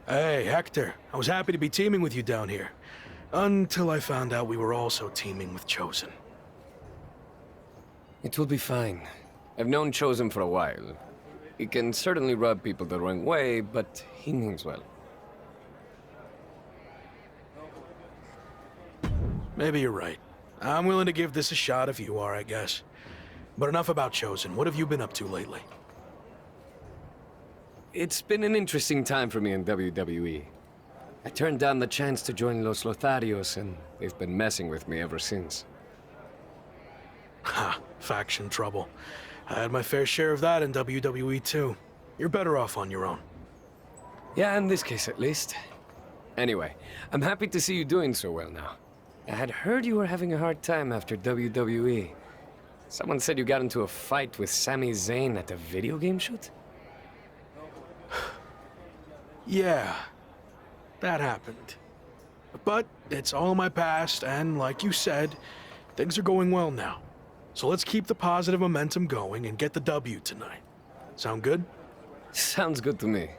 Hey, Hector. I was happy to be teaming with you down here. Until I found out we were also teaming with Chosen. It will be fine. I've known Chosen for a while. He can certainly rub people the wrong way, but he means well. Maybe you're right. I'm willing to give this a shot if you are, I guess. But enough about Chosen. What have you been up to lately? It's been an interesting time for me in WWE. I turned down the chance to join Los Lotharios, and they've been messing with me ever since. Ha, faction trouble. I had my fair share of that in WWE too. You're better off on your own. Yeah, in this case at least. Anyway, I'm happy to see you doing so well now. I had heard you were having a hard time after WWE. Someone said you got into a fight with Sami Zayn at a video game shoot? Yeah, that happened. But it's all in my past, and like you said, things are going well now. So let's keep the positive momentum going and get the W tonight. Sound good? Sounds good to me.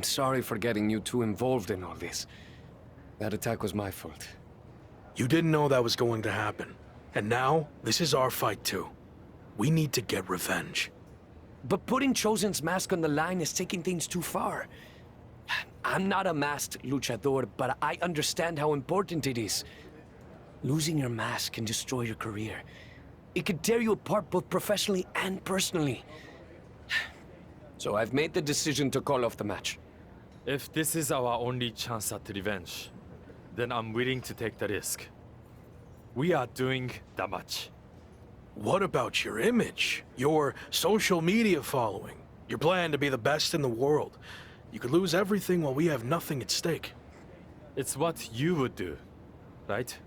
I'm sorry for getting you too involved in all this. That attack was my fault. You didn't know that was going to happen. And now, this is our fight too. We need to get revenge. But putting Chosen's mask on the line is taking things too far. I'm not a masked luchador, but I understand how important it is. Losing your mask can destroy your career. It could tear you apart both professionally and personally. So I've made the decision to call off the match. If this is our only chance at revenge, then I'm willing to take the risk. We are doing that much. What about your image? Your social media following? Your plan to be the best in the world? You could lose everything while we have nothing at stake. It's what you would do, right?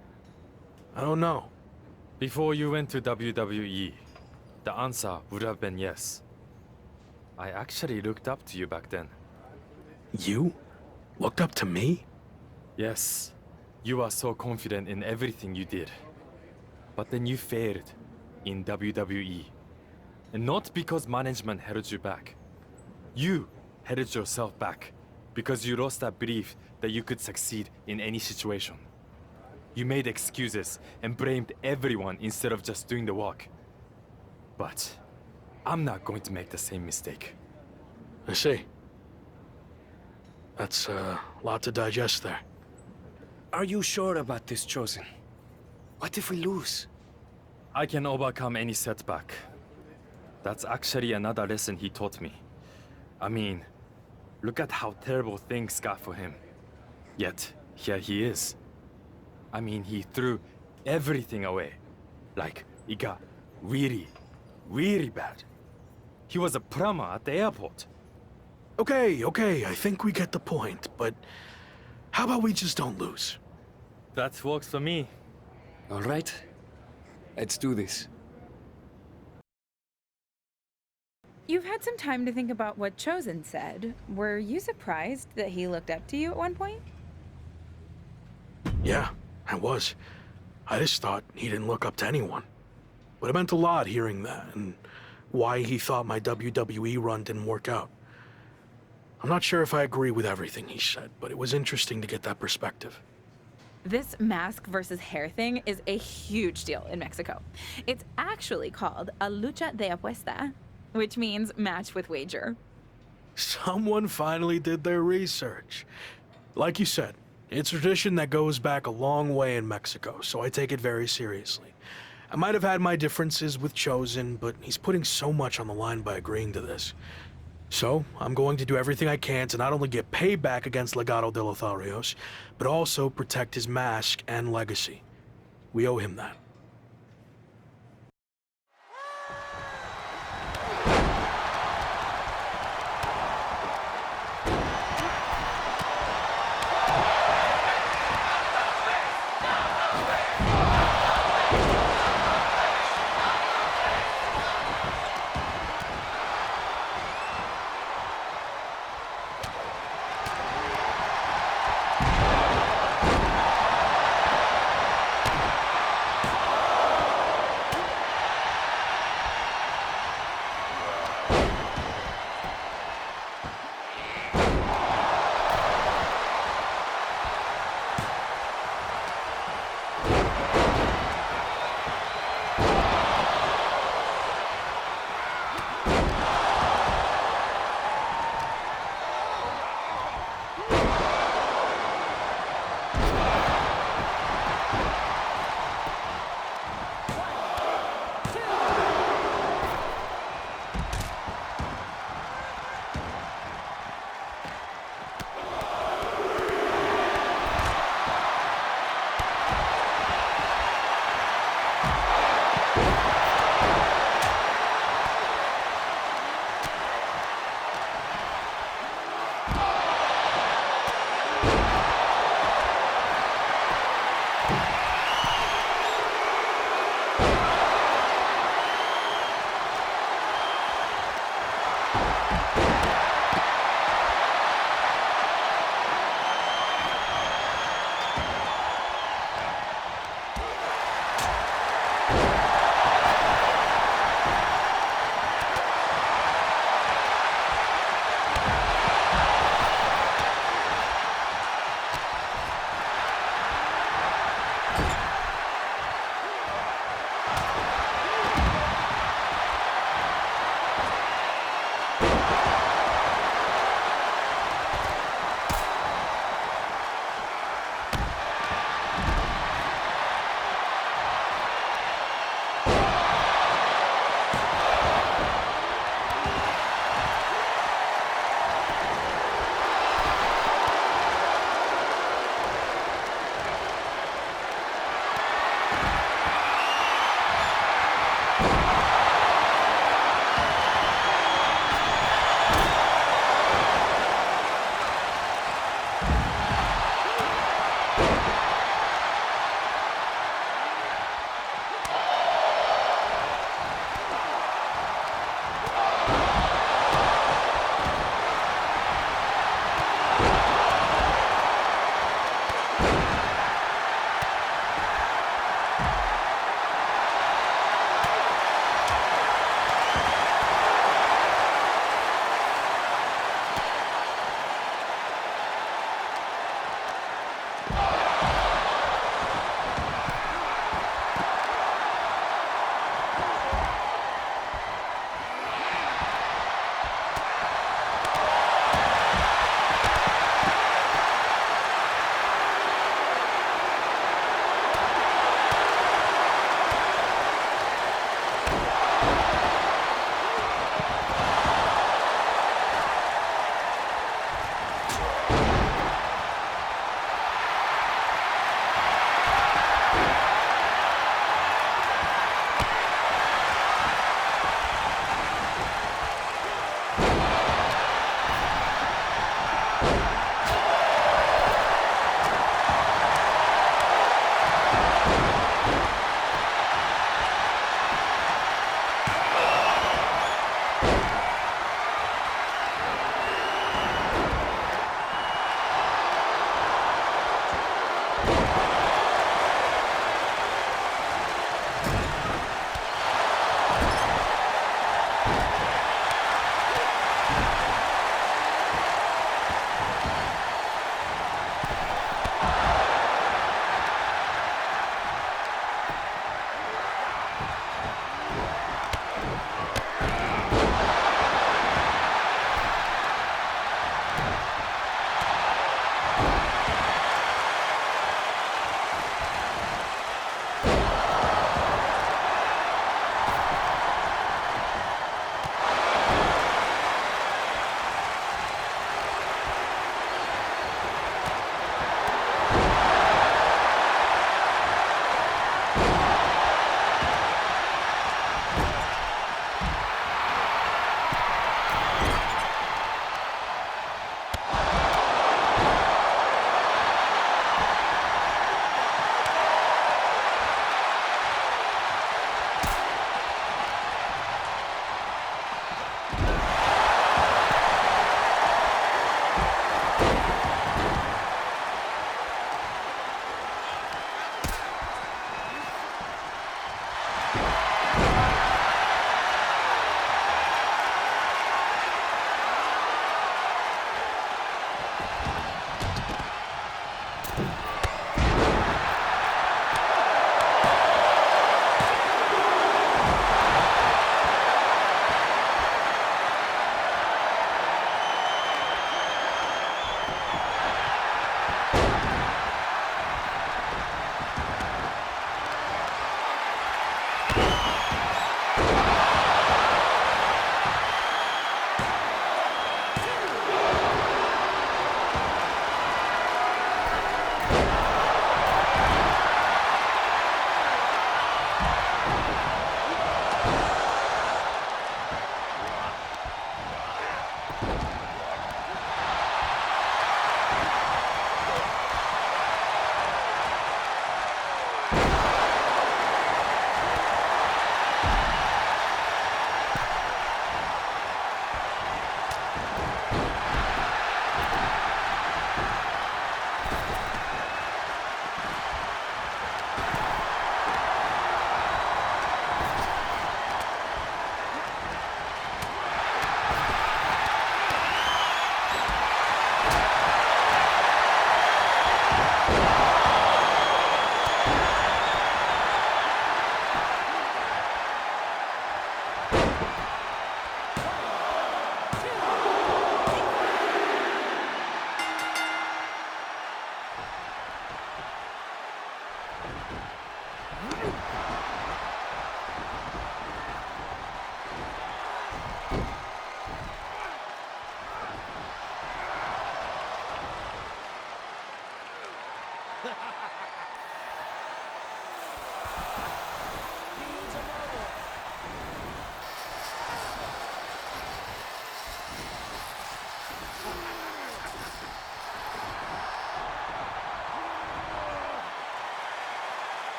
I don't know. Before you went to WWE, the answer would have been yes. I actually looked up to you back then. You? Looked up to me? Yes, you are so confident in everything you did. But then you failed in WWE. And not because management held you back. You held yourself back because you lost that belief that you could succeed in any situation. You made excuses and blamed everyone instead of just doing the work. But I'm not going to make the same mistake. I see. That's a lot to digest there. Are you sure about this, Chosen? What if we lose? I can overcome any setback. That's actually another lesson he taught me. I mean, look at how terrible things got for him. Yet, here he is. I mean, he threw everything away. Like, it got really, really bad. He was a plumber at the airport. Okay, I think we get the point, but how about we just don't lose? That works for me. All right. Let's do this. You've had some time to think about what Chosen said. Were you surprised that he looked up to you at one point? Yeah, I was. I just thought he didn't look up to anyone. But it meant a lot hearing that, and why he thought my WWE run didn't work out. I'm not sure if I agree with everything he said, but it was interesting to get that perspective. This mask versus hair thing is a huge deal in Mexico. It's actually called a lucha de apuesta, which means match with wager. Someone finally did their research. Like you said, it's a tradition that goes back a long way in Mexico, so I take it very seriously. I might have had my differences with Chosen, but he's putting so much on the line by agreeing to this. So, I'm going to do everything I can to not only get payback against Legado de Lotharios, but also protect his mask and legacy. We owe him that.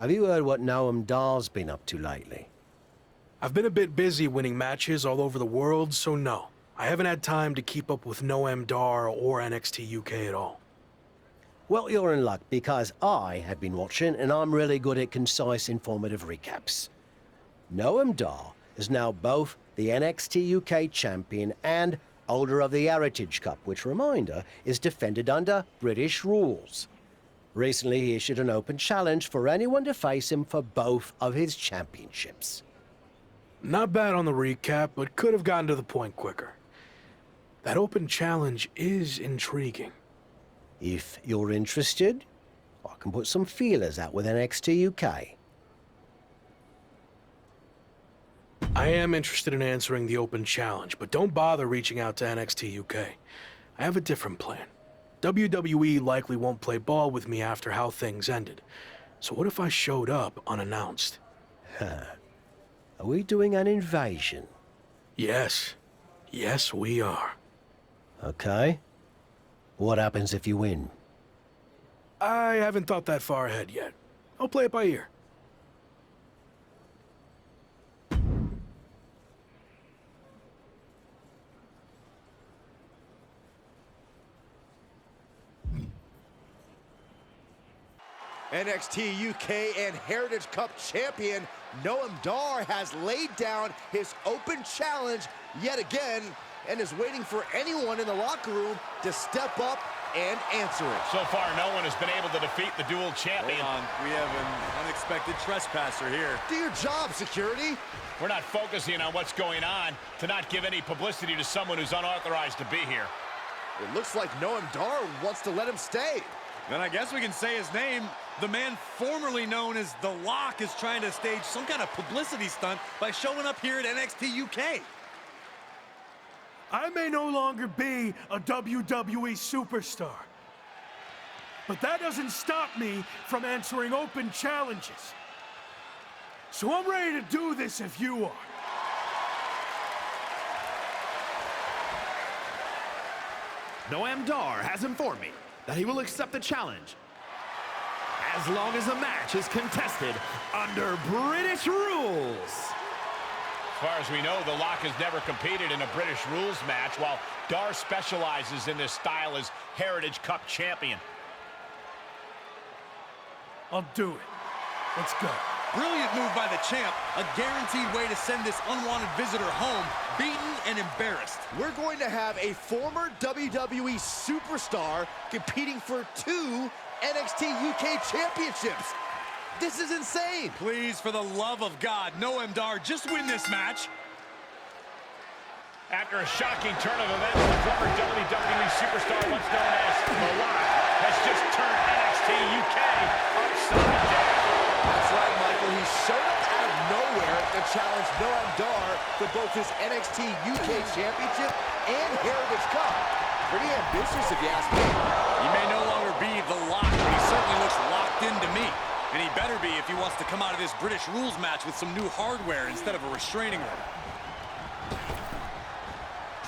Have you heard what Noam Dar's been up to lately? I've been a bit busy winning matches all over the world, so no. I haven't had time to keep up with Noam Dar or NXT UK at all. Well, you're in luck, because I have been watching, and I'm really good at concise, informative recaps. Noam Dar is now both the NXT UK champion and holder of the Heritage Cup, which, reminder, is defended under British rules. Recently, he issued an open challenge for anyone to face him for both of his championships. Not bad on the recap, but could have gotten to the point quicker. That open challenge is intriguing. If you're interested, I can put some feelers out with NXT UK. I am interested in answering the open challenge, but don't bother reaching out to NXT UK. I have a different plan. WWE likely won't play ball with me after how things ended. So what if I showed up unannounced? Are we doing an invasion? Yes. Yes, we are. Okay. What happens if you win? I haven't thought that far ahead yet. I'll play it by ear. NXT UK and Heritage Cup champion Noam Dar has laid down his open challenge yet again and is waiting for anyone in the locker room to step up and answer it. So far, no one has been able to defeat the dual champion. Hold on, we have an unexpected trespasser here. Do your job, security. We're not focusing on what's going on to not give any publicity to someone who's unauthorized to be here. It looks like Noam Dar wants to let him stay. Then I guess we can say his name. The man formerly known as The Lock is trying to stage some kind of publicity stunt by showing up here at NXT UK. I may no longer be a WWE superstar, but that doesn't stop me from answering open challenges. So I'm ready to do this if you are. Noam Dar has informed me that he will accept the challenge as long as the match is contested under British rules. As far as we know, The Lock has never competed in a British rules match, while Dar specializes in this style as Heritage Cup champion. I'll do it. Let's go. Brilliant move by the champ. A guaranteed way to send this unwanted visitor home, beaten and embarrassed. We're going to have a former WWE superstar competing for 2 NXT UK championships. This is insane. Please, for the love of God, Noam Dar, just win this match. After a shocking turn of events, the former WWE superstar, once known as The Lock, has just turned NXT UK upside down. That's right, Michael. He showed up out of nowhere to challenge Noam Dar for both his NXT UK Championship and Heritage Cup. Pretty ambitious, if you ask me. He may no longer be The Lock, but he certainly looks locked in to me. And he better be if he wants to come out of this British rules match with some new hardware instead of a restraining order.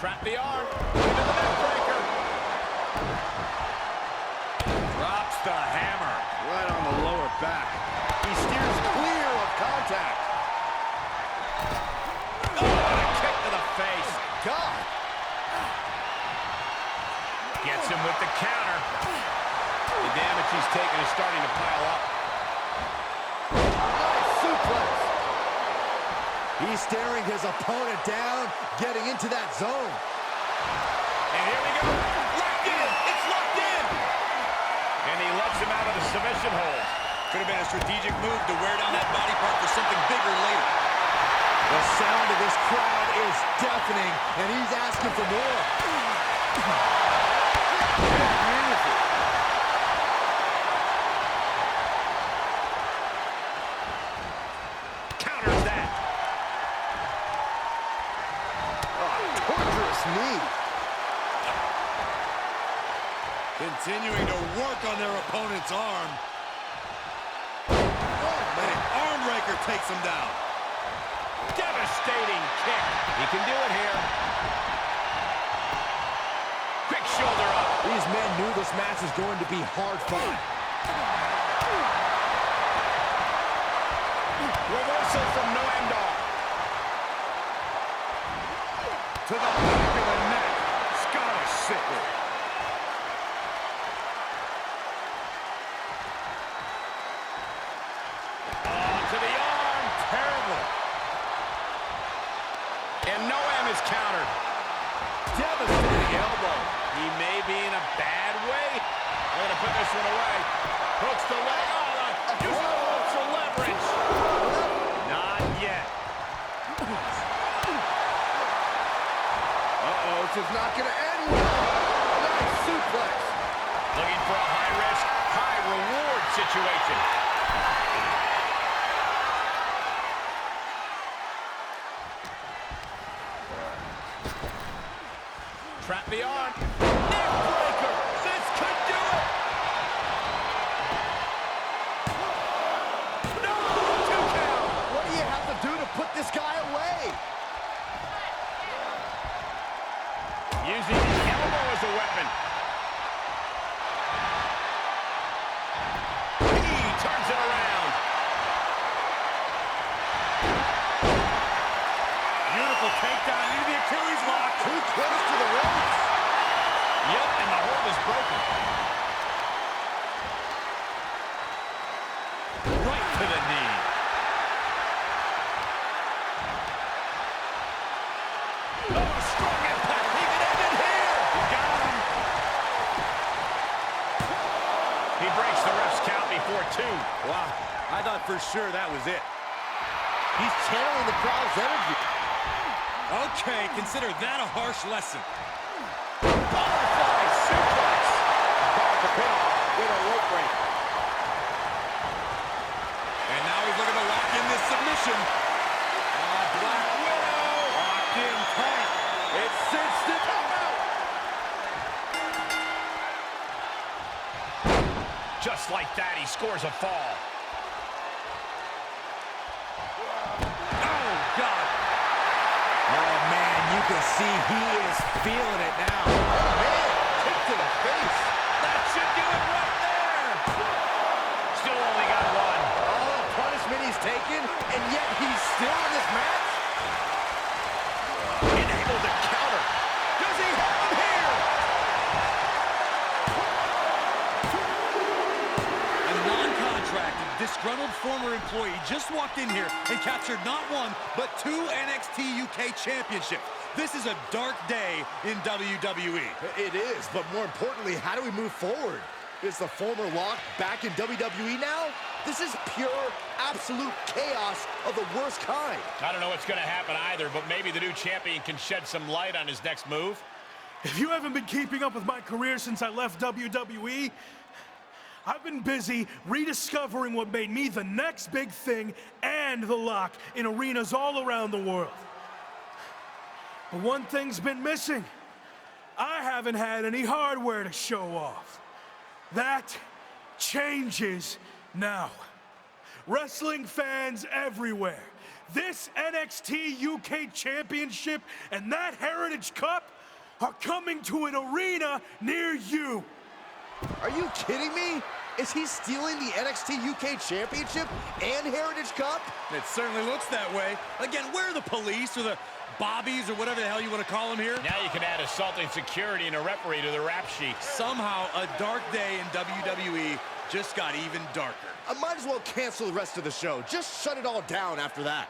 Trap the arm. Into the neck breaker. Drops the hammer. Right on the lower back. He steers clear of contact. Oh, and a kick to the face. God. Gets him with the counter. The damage he's taken is starting to pile up. Nice suplex. He's staring his opponent down, getting into that zone. And here we go. Locked in. It's locked in. And he lets him out of the submission hold. Could have been a strategic move to wear down that body part for something bigger later. The sound of this crowd is deafening, and he's asking for more. Counters that. Torturous knee. Continuing to work on their opponent's arm. And an arm breaker takes him down. Devastating kick. He can do it here. Quick shoulder up. These men knew this match was going to be hard fought. Reversal from Noam Dar. To the back of the neck. Scottish sickle. To the arm. Terrible. And Noam is countered. Devastating elbow. He may be in a bad way. They're going to put this one away. Hooks the leg. Oh, using the ropes for leverage. Not yet. Uh-oh, this is not going to end well. Nice suplex. Looking for a high-risk, high-reward situation. Trap the arm. Neck breaker. This could do it. No, 2 count. What do you have to do to put this guy away? Using the elbow as a weapon. He turns it around. Beautiful takedown into the Achilles lock. Too close to the ropes. Yep, and the hold is broken. Right to the knee. Oh, strong impact. He can end it here. He got him. He breaks the ref's count before 2. Wow, I thought for sure that was it. He's channeling the crowd's energy. Okay, consider that a harsh lesson. Butterfly suplex. Caught the pin with a rope break. And now he's looking to lock in this submission. Black Widow. Locked in tight. It's cinched it out. Just like that, he scores a fall. Oh, God. Oh, man, you can see he is feeling it now. Oh, man, kick to the face. That should do it right there. Still only got 1. All the punishment he's taken, and yet he's still in this match? Enabled to counter. Does he have him here? A non-contracted, disgruntled former employee just walked in here and captured not 1, but 2 NXT UK championships. This is a dark day in WWE. It is, but more importantly, how do we move forward? Is the former Lock back in WWE now? This is pure, absolute chaos of the worst kind. I don't know what's going to happen either, but maybe the new champion can shed some light on his next move. If you haven't been keeping up with my career since I left WWE, I've been busy rediscovering what made me the next big thing and the Lock in arenas all around the world. But one thing's been missing. I haven't had any hardware to show off. That changes now. Wrestling fans everywhere, this NXT UK Championship and that Heritage Cup are coming to an arena near you. Are you kidding me? Is he stealing the NXT UK Championship and Heritage Cup? It certainly looks that way. Again, where are the police or the bobbies or whatever the hell you want to call them here? Now you can add assaulting security and a referee to the rap sheet. Somehow, a dark day in WWE just got even darker. I might as well cancel the rest of the show. Just shut it all down after that.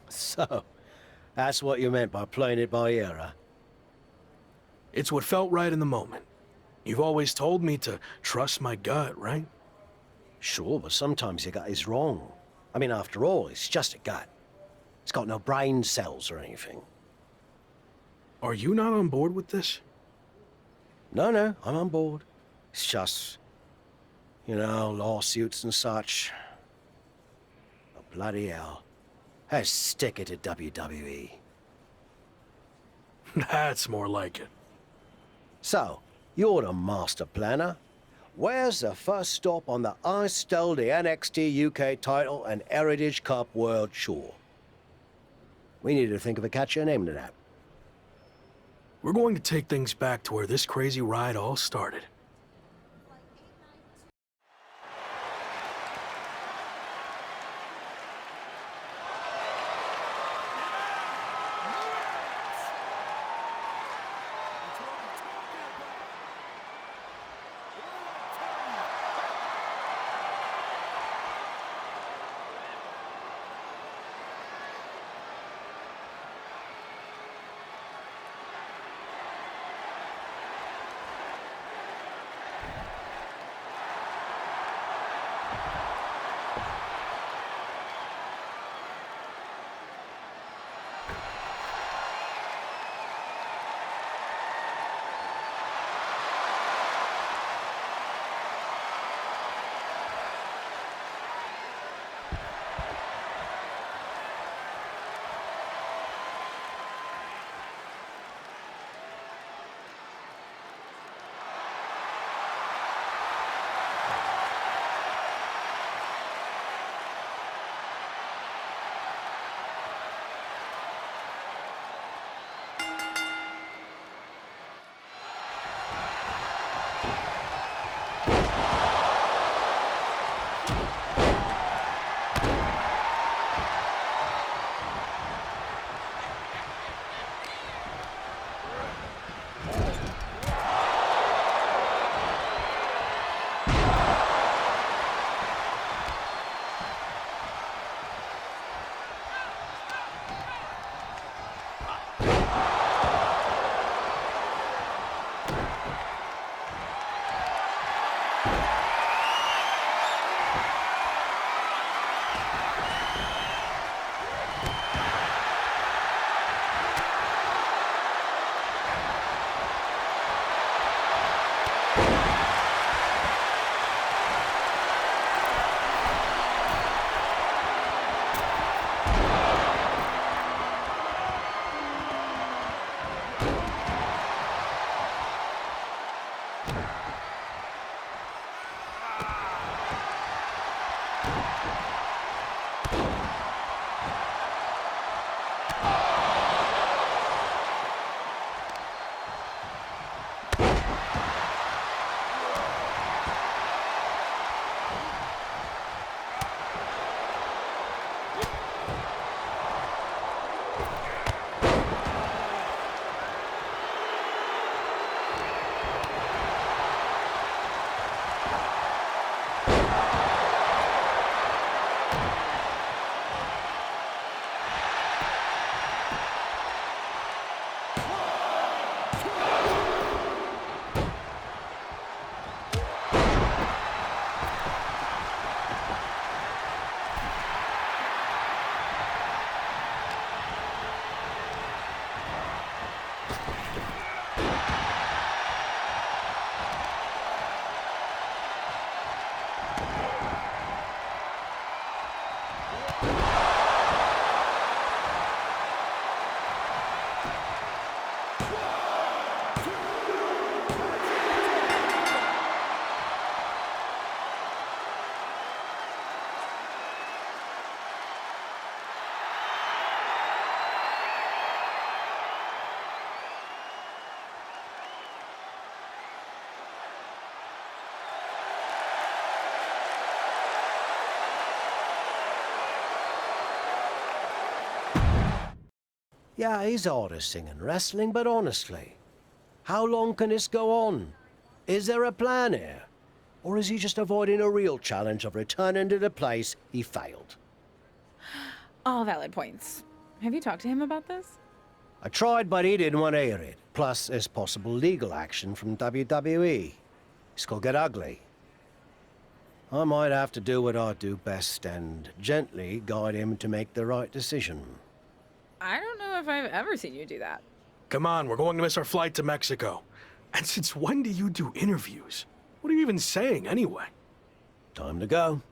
So, that's what you meant by playing it by ear, huh? It's what felt right in the moment. You've always told me to trust my gut, right? Sure, but sometimes your gut is wrong. I mean, after all, it's just a gut. It's got no brain cells or anything. Are you not on board with this? No, I'm on board. It's just, you know, lawsuits and such. Oh, bloody hell. Let's stick it to WWE. That's more like it. So, you're the master planner. Where's the first stop on the I stole the NXT UK title and Heritage Cup World Tour? We need to think of a catchier name to that. We're going to take things back to where this crazy ride all started. Yeah, he's artisting and wrestling, but honestly, how long can this go on? Is there a plan here? Or is he just avoiding a real challenge of returning to the place he failed? All valid points. Have you talked to him about this? I tried, but he didn't want to hear it. Plus, there's possible legal action from WWE. This could get ugly. I might have to do what I do best and gently guide him to make the right decision. I don't know if I've ever seen you do that. Come on, we're going to miss our flight to Mexico. And since when do you do interviews? What are you even saying, anyway? Time to go.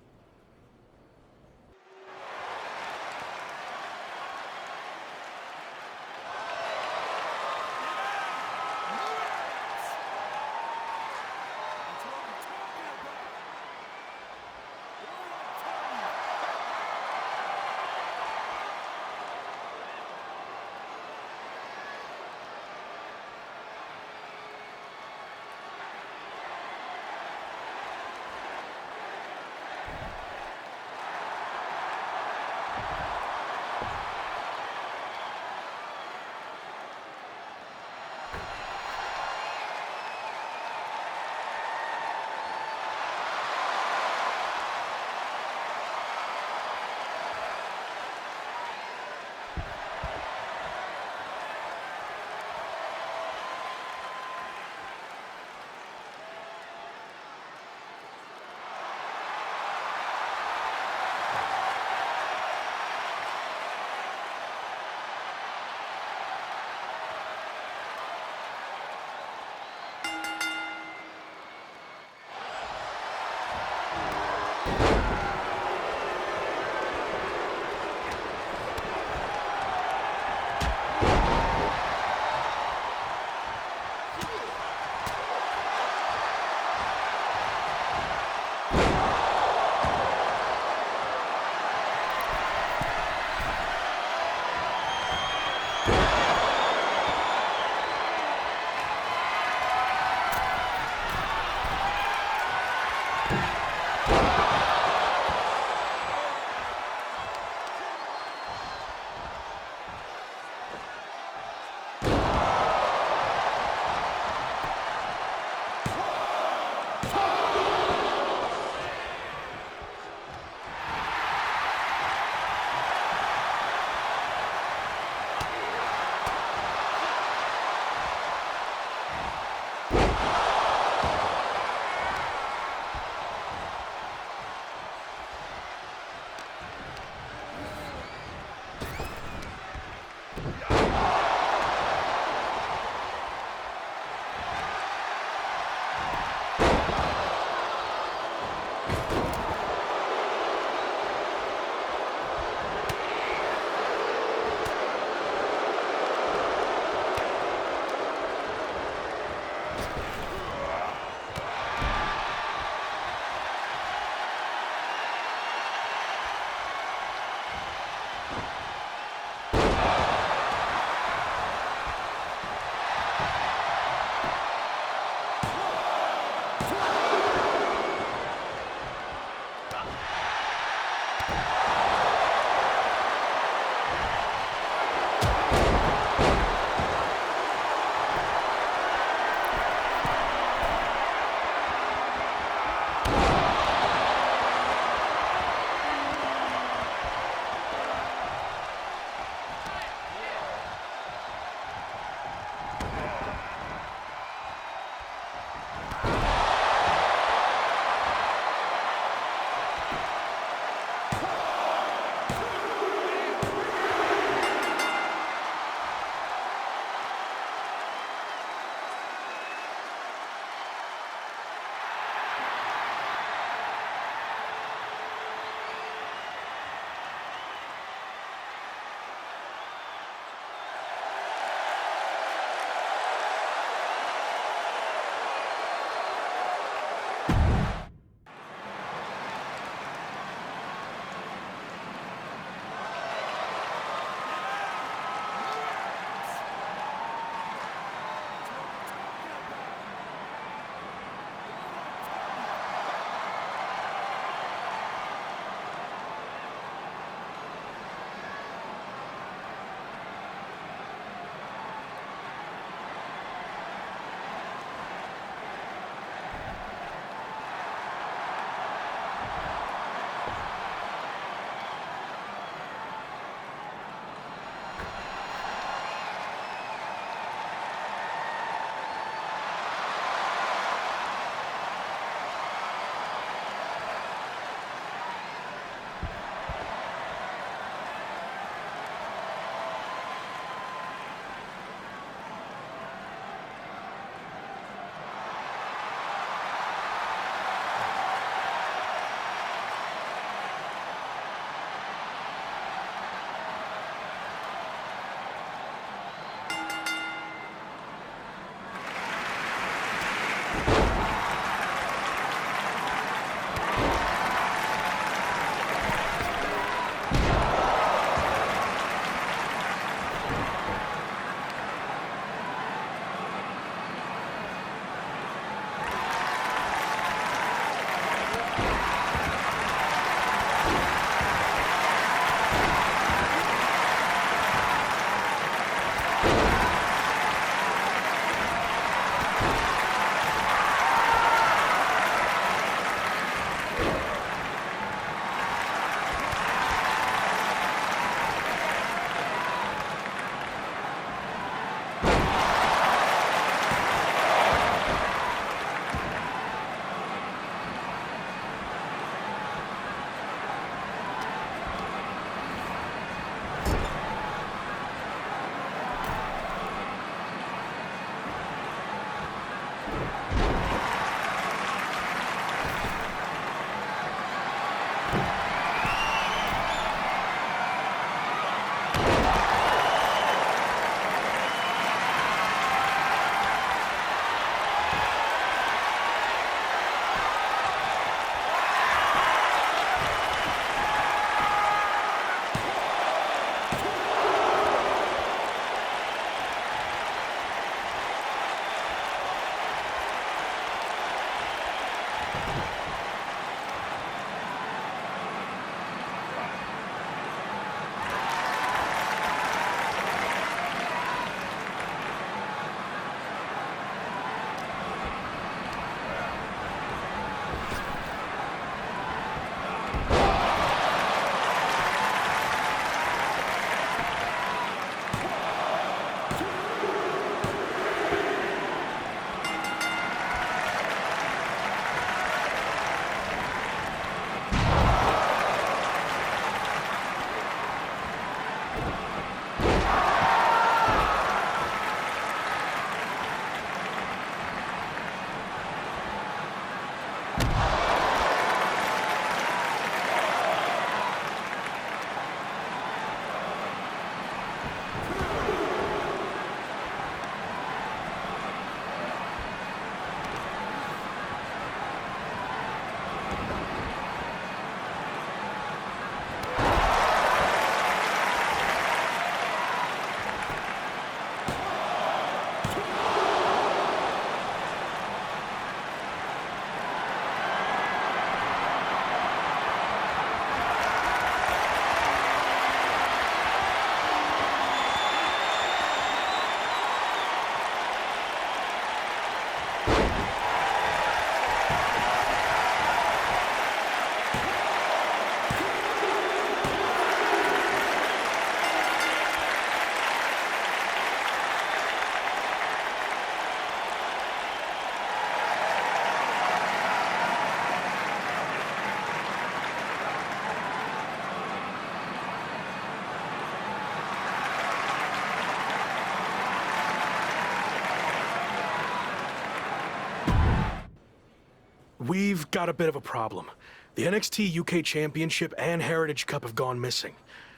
We've got a bit of a problem. The NXT UK Championship and Heritage Cup have gone missing.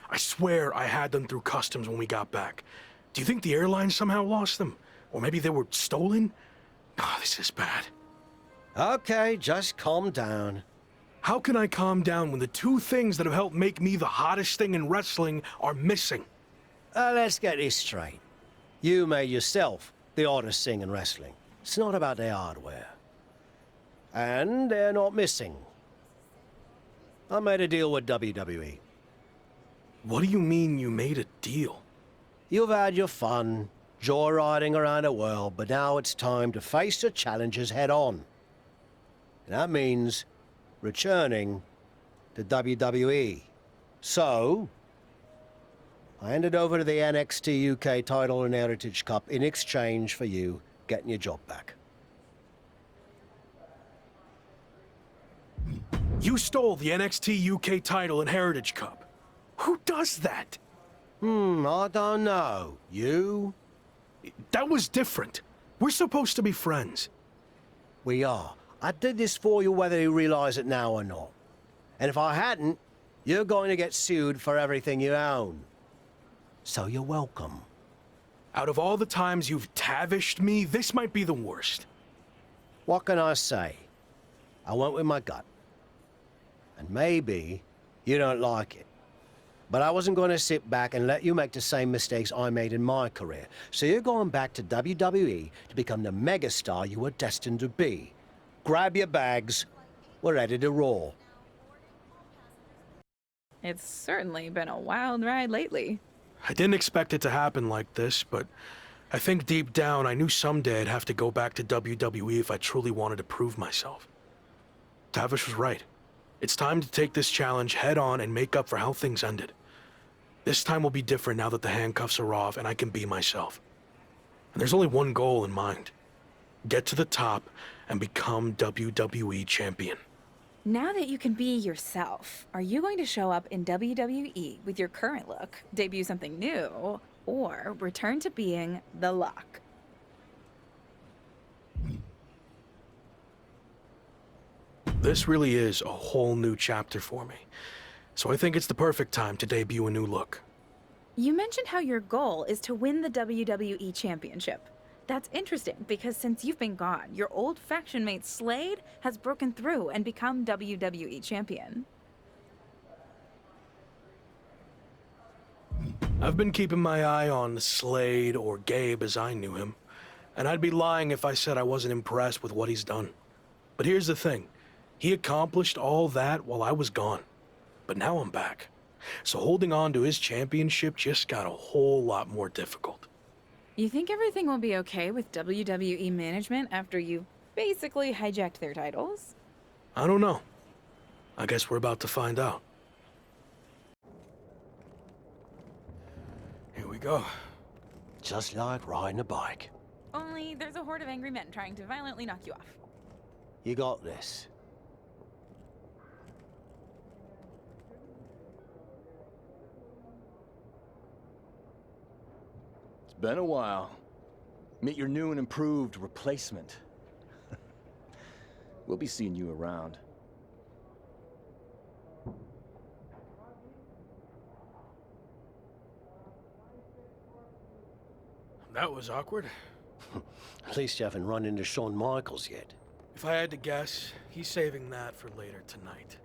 I swear I had them through customs when we got back. Do you think the airline somehow lost them? Or maybe they were stolen? Oh, this is bad. Okay, just calm down. How can I calm down when the two things that have helped make me the hottest thing in wrestling are missing? Let's get this straight. You made yourself the hottest thing in wrestling. It's not about their hardware. And they're not missing. I made a deal with WWE. What do you mean you made a deal? You've had your fun, joyriding around the world, but now it's time to face the challenges head on. And that means returning to WWE. So, I handed over the NXT UK title and Heritage Cup in exchange for you getting your job back. You stole the NXT UK title and Heritage Cup. Who does that? I don't know. You? That was different. We're supposed to be friends. We are. I did this for you whether you realize it now or not. And if I hadn't, you're going to get sued for everything you own. So you're welcome. Out of all the times you've tavished me, this might be the worst. What can I say? I went with my gut. And maybe you don't like it. But I wasn't going to sit back and let you make the same mistakes I made in my career. So you're going back to WWE to become the megastar you were destined to be. Grab your bags. We're ready to roll. It's certainly been a wild ride lately. I didn't expect it to happen like this, but I think deep down I knew someday I'd have to go back to WWE if I truly wanted to prove myself. Tavish was right. It's time to take this challenge head on and make up for how things ended. This time will be different now that the handcuffs are off and I can be myself. And there's only one goal in mind. Get to the top and become WWE champion. Now that you can be yourself, are you going to show up in WWE with your current look, debut something new, or return to being the Lock? This really is a whole new chapter for me. So I think it's the perfect time to debut a new look. You mentioned how your goal is to win the WWE Championship. That's interesting because since you've been gone, your old faction mate Slade has broken through and become WWE Champion. I've been keeping my eye on Slade, or Gabe as I knew him, and I'd be lying if I said I wasn't impressed with what he's done. But here's the thing. He accomplished all that while I was gone. But now I'm back. So holding on to his championship just got a whole lot more difficult. You think everything will be okay with WWE management after you basically hijacked their titles? I don't know. I guess we're about to find out. Here we go. Just like riding a bike. Only there's a horde of angry men trying to violently knock you off. You got this. Been a while. Meet your new and improved replacement. We'll be seeing you around. That was awkward. At least you haven't run into Shawn Michaels yet. If I had to guess, he's saving that for later tonight.